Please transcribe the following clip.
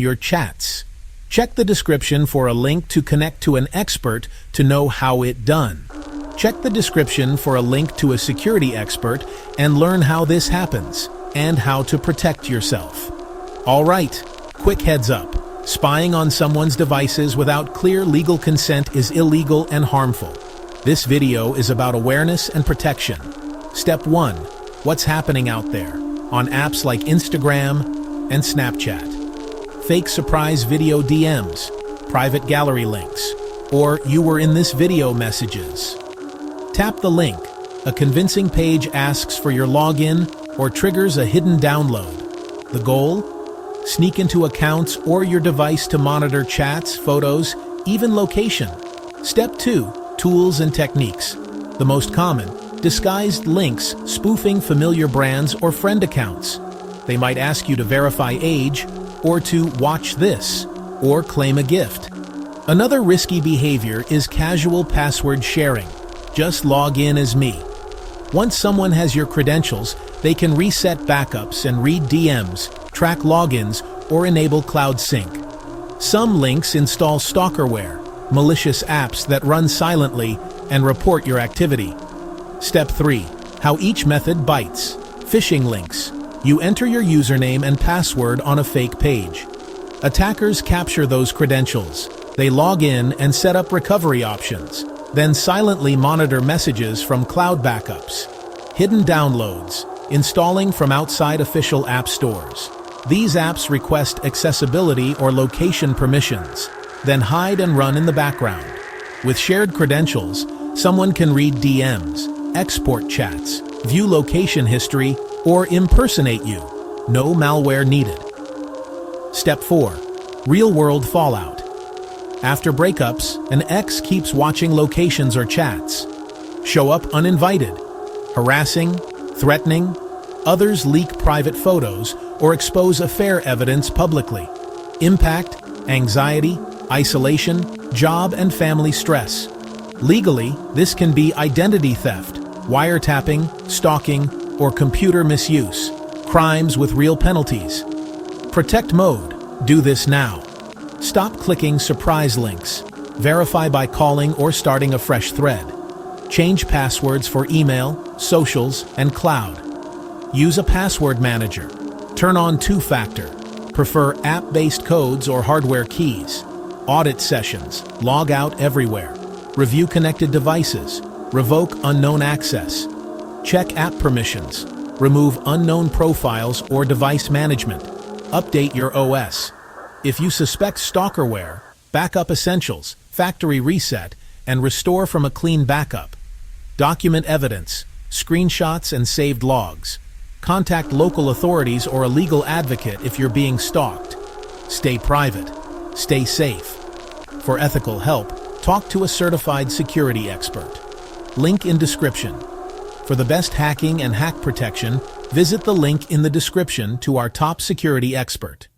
your chats. Check the description for a link to connect to an expert to know how it done. Check the description for a link to a security expert and learn how this happens and how to protect yourself. All right, quick heads up. Spying on someone's devices without clear legal consent is illegal and harmful. This video is about awareness and protection. Step 1. What's happening out there on apps like Instagram and Snapchat? Fake surprise video DMs, private gallery links, or "you were in this video" messages. Tap the link. A convincing page asks for your login or triggers a hidden download. The goal? Sneak into accounts or your device to monitor chats, photos, even location. Step 2. Tools and techniques. The most common: disguised links spoofing familiar brands or friend accounts. They might ask you to verify age, or to "watch this," or claim a gift. Another risky behavior is casual password sharing. Just log in as me. Once someone has your credentials, they can reset backups and read DMs, track logins, or enable cloud sync. Some links install stalkerware, malicious apps that run silently and report your activity. Step 3. How each method bites. Phishing links. You enter your username and password on a fake page. Attackers capture those credentials. They log in and set up recovery options, then silently monitor messages from cloud backups. Hidden downloads. Installing from outside official app stores. These apps request accessibility or location permissions, then hide and run in the background. With shared credentials, someone can read DMs, export chats, view location history, or impersonate you. No malware needed. Step 4. Real-world fallout. After breakups, an ex keeps watching locations or chats. Show up uninvited. Harassing, threatening. Others leak private photos or expose affair evidence publicly. Impact: anxiety, isolation, job and family stress. Legally, this can be identity theft, wiretapping, stalking, or computer misuse. Crimes with real penalties. Protect mode. Do this now. Stop clicking surprise links. Verify by calling or starting a fresh thread. Change passwords for email, socials, and cloud. Use a password manager. Turn on two-factor. Prefer app-based codes or hardware keys. Audit sessions. Log out everywhere. Review connected devices. Revoke unknown access. Check app permissions. Remove unknown profiles or device management. Update your OS. If you suspect stalkerware, backup essentials, factory reset, and restore from a clean backup. Document evidence, screenshots and saved logs. Contact local authorities or a legal advocate if you're being stalked. Stay private. Stay safe. For ethical help, talk to a certified security expert. Link in description. For the best hacking and hack protection, visit the link in the description to our top security expert.